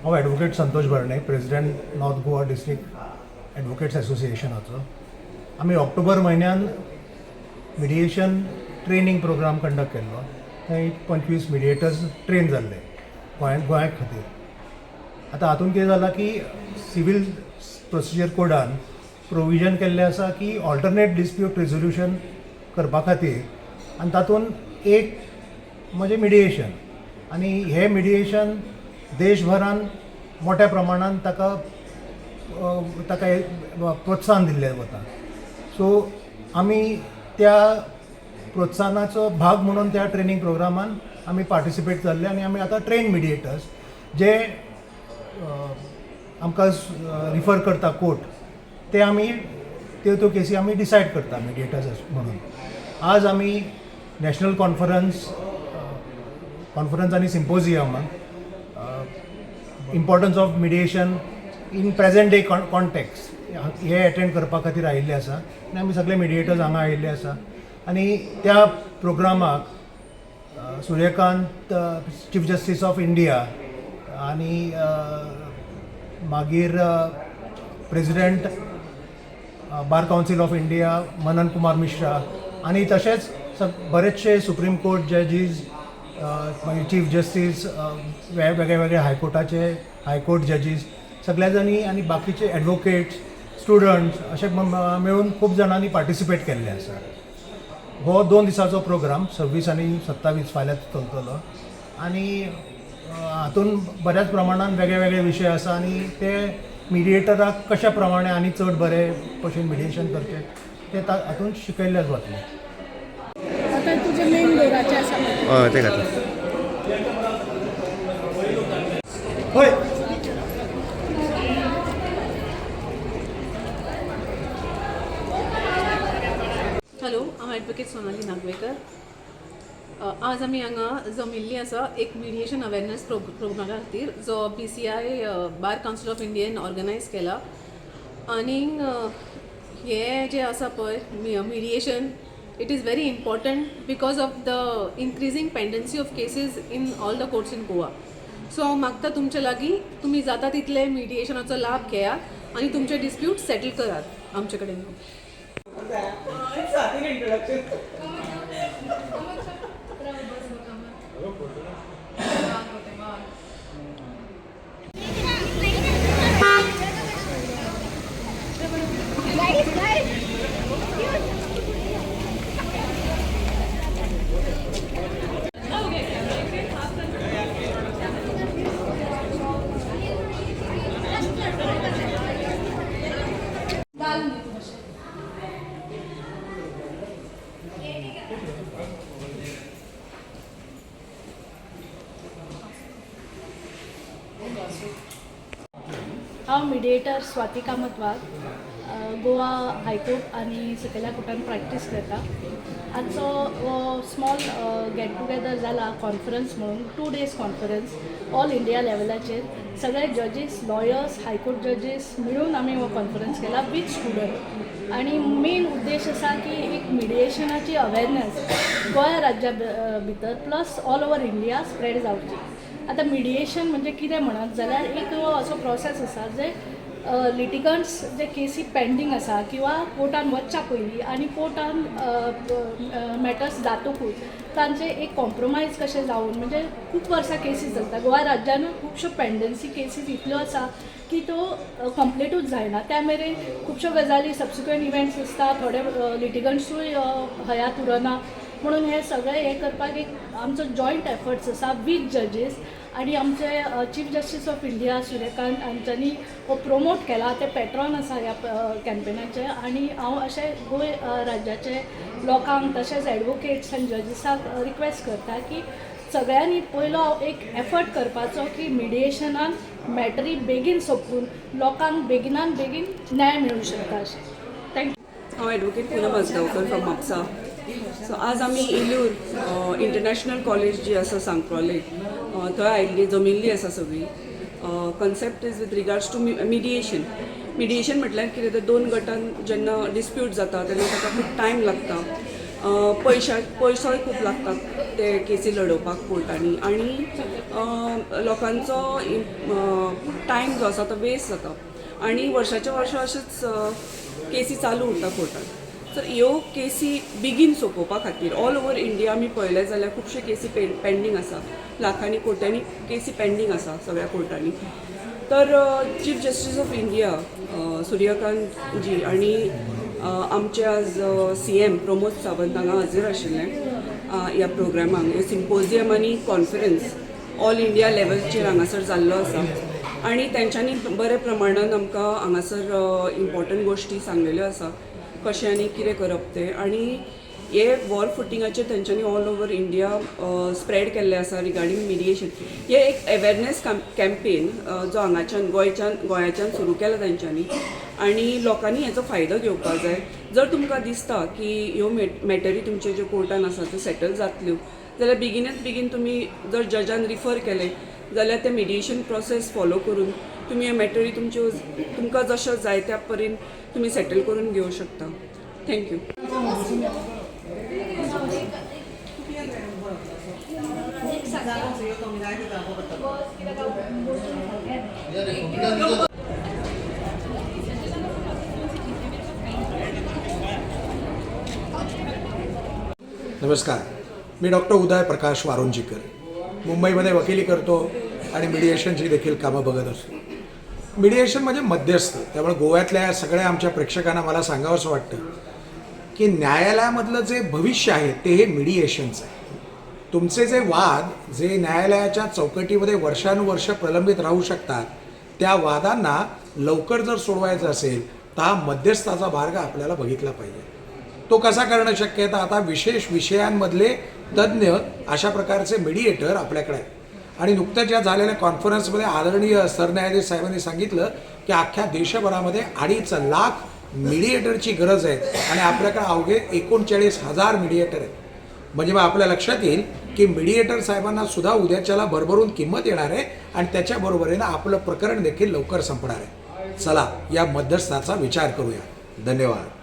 हांव advocate Santosh Bharne, president north Goa district advocates एसोसिएशनाचो. आमी ऑक्टोबर म्हयन्यान मिडिएशन ट्रेनिंग प्रोग्राम कंडक्ट केल्लो. थंय 25 मिडिएटर्स ट्रेन जाल्ले गोंया खातीर. आतां हातूंत कितें जालां की सिवील प्रोसिजर कोडान प्रोविजन केल्लें आसा की ऑल्टरनेट डिस्प्यूट रिजोल्यूशन करपा खातीर, आनी तातूंत एक म्हणजे मिडिएशन. आनी हें मिडिएशन देशभरान मोठ्या प्रमाणान ताका प्रोत्साहन दिल्लें वता. सो आमी त्या प्रोत्साहनाचो भाग म्हणून त्या ट्रेनिंग प्रोग्रामान आमी पार्टिसिपेट जाल्ले आनी आमी आतां ट्रेन मिडिएटर्स जे आमकां रिफर करता कोर्ट, ते आमी त्यो केसी आमी डिसायड करता मिडिएटर्स म्हणून. आज आमी नॅशनल कॉन्फरन्स आनी सिम्पोजियमाक importance of mediation in present day context हे अटेंड करपा खातीर आयिल्ले आसा आनी आमी सगळे मिडिएटर्स हांगा आयिल्ले आसा. आनी त्या प्रोग्रामाक Suryakant chief justice of India आनी मागीर president bar council of India Manan Kumar Mishra आनी तशेंच बरेचशे सुप्रीम कोर्ट जजीस, मागीर चीफ जस्टीस, वेगळे वेगळे हायकोर्टाचे हायकोर्ट जजीस सगळ्या जाणी आनी बाकीचे एडवोकेट्स, स्टुडंट्स अशे मेळून खूब जाणांनी पार्टिसिपेट केल्ले आसा. हो 2 दिसांचो प्रोग्राम 26 आनी 27 फाल्यां चलतलो. आनी हातूंत बऱ्याच प्रमाणान वेगळे वेगळे विशय आसा आनी ते मिडिएटराक कशा प्रमाणे आनी चड बरे भशेन मिडिएशन करचें ते हातूंत शिकयल्लें वतलें. आता तुझे मेन दोराचे आसा हय ते घातलं. हय हॅलो, हांव एडवोकेट सोनाली नागवेकर. आज आमी हांगा जमिल्लीं आसा एक मिडिएशन अवेरनेस प्रोग्रामा खातीर जो BCI bar council of Indian organise केला. आनीक हे जे आसा पळय mediation, it is very important because of the increasing pendency of cases in all the courts in Goa. So हांव मागता तुमचे लागीं तुमी जाता तितले मिडिएशनाचो लाभ घेयात आनी तुमचे डिस्प्यूट सेटल करात आमचे कडेन. हांव मिडिएटर स्वाती कामत वाघ, गोवा हायकोर्ट आनी सकयल्या कोर्टान प्रॅक्टीस करता. आजचो स्मॉल गेट टुगेदर जाला कॉन्फरन्स म्हणून 2 days कॉन्फरन्स ऑल इंडिया लेवलाचेर. सगळे जजीस, लॉयर्स, हायकोर्ट जजीस मिळून आमी हो कॉन्फरन्स केला विथ स्टुडंट. आनी मेन उद्देश आसा की एक मिडिएशनाची अवेरनस गोंया राज्या भितर plus all over India spread जावची. आतां मिडिएशन म्हणजे कितें म्हणत जाल्यार एक असो प्रोसेस आसा जे लिटिगंट्स जे केसी पेंडींग आसा किंवा कोर्टान वचच्या पयलीं आनी कोर्टान मॅटर्स जातकूच तांचे एक कॉम्प्रोमायज कशें जावन, म्हणजे खूब वर्सां केसीस चलता गोंया राज्यान. खुबश्यो पेंडन्सी केसीस इतल्यो आसा की तो कंप्लीटूच जायना. त्या मेरेन खुबश्यो गजाली सबसिक्वेंट इव्हेंट्स आसता, थोडे लिटिगंट्सूय हयात उरना. म्हणून हे सगळे हे करपाक एक आमचो जॉयंट एफर्ट्स आसा वीथ जजीस. आनी आमचे chief justice of India Suryakant हांच्यांनी हो प्रोमोट केला. ते पॅट्रॉन आसा ह्या कॅम्पेनाचे. आनी हांव अशें गोंय राज्याचे लोकांक तशेंच एडवोकेट्स आनी जजीसाक रिक्वेस्ट करता की सगळ्यांनी पयलो एक एफर्ट करपाचो की मिडिएशनान मॅटरी बेगीन सोंपून लोकांक बेगिनान बेगीन न्याय मेळूंक शकता अशें. थँक्यू. हांव advocate Poonam Ajgaonkar from Mapusa. So आज आमी इल्लूर इंटरनॅशनल कॉलेज जी आसा सांकवाले थंय आयिल्ली जमिल्ली आसा सगळी. Concept is with regards to mediation. Mediation म्हटल्यार कितें तर 2 गटान जेन्ना डिस्प्यूट जाता तेन्ना ताका खूब टायम लागता पयसोय खूब लागतात ते केसी लडोवपाक कोर्टांनी आनी लोकांचो टायम जो आसा तो वेस्ट जाता आनी वर्साच्या वर्सा अशेंच केसी चालू उरता कोर्टान. तर ह्यो केसी बेगीन सोंपोवपा खातीर ऑल ओवर इंडिया आमी पळयलें जाल्यार खुबशे केसी पेंडींग आसा, लाखांनी कोट्यांनी केसी पेंडींग आसा सगळ्या कोर्टांनी. तर chief justice of India Suryakant जी आनी आमचे आज CM प्रमोद सावंत हांगा हजर आशिल्ले ह्या प्रोग्रामाक. ह्या सिम्पोजियम आनी कॉन्फरन्स ऑल इंडिया लेवलचेर हांगासर जाल्लो आसा आनी तेंच्यांनी बरे प्रमाणान आमकां हांगासर इम्पॉर्टंट गोश्टी सांगलेल्यो आसा कशें आनी कितें करप ते. आनी हे वॉर फुटिंगाचेर तेंच्यांनी ऑल ओवर इंडिया स्प्रेड केल्ले आसा रिगार्डींग मिडिएशन. हे एक अवेरनेस कॅम्पेन जो हांगाच्यान गोंयाच्यान सुरू केला तेंच्यांनी आनी लोकांनी हेचो फायदो घेवपाक जाय. जर तुमकां दिसता की ह्यो मॅटरी तुमचे ज्यो कोर्टान आसा त्यो सेटल जातल्यो जाल्यार बेगीन तुमी जर जजान रिफर केले जाल्यार ते मिडिएशन प्रोसेस फॉलो करून तुमी ह्यो मॅटरी तुमकां जशो जाय त्या परीन तुमी सेटल करून घेवंक शकता. थँक्यू. नमस्कार, मी डॉक्टर उदय प्रकाश वारुंजीकर. मुंबईमध्ये वकिली करतो आणि मिडिएशनची देखील कामं बघत असतो. मिडिएशन म्हणजे मध्यस्थ. त्यामुळे गोव्यातल्या सगळ्या आमच्या प्रेक्षकांना मला सांगावंसं वाटतं की न्यायालयामधलं जे भविष्य आहे ते हे मिडिएशनचं आहे. तुमचे जे वाद जे न्यायालयाच्या चौकटीमध्ये वर्षानुवर्ष प्रलंबित राहू शकतात त्या वादांना लवकर जर सोडवायचं असेल तर हा मध्यस्थाचा मार्ग आपल्याला बघितला पाहिजे. तो कसा करणं शक्य आहे तर आता विशेष विषयांमधले तज्ज्ञ अशा प्रकारचे मिडिएटर आपल्याकडे आहेत. आणि नुकत्याच या झालेल्या कॉन्फरन्समध्ये आदरणीय सरन्यायाधीश साहेबांनी सांगितलं की अख्ख्या देशभरामध्ये 2.5 लाख मिडिएटरची गरज आहे आणि आपल्याकडे अवघे 39,000 मिडिएटर आहेत. म्हणजे मग आपल्या लक्षात येईल की मिडिएटर साहेबांना सुद्धा उद्याच्याला भरभरून किंमत येणार आहे आणि त्याच्याबरोबरीनं आपलं प्रकरण देखील लवकर संपणार आहे. चला या मध्यस्थाचा विचार करूया. धन्यवाद.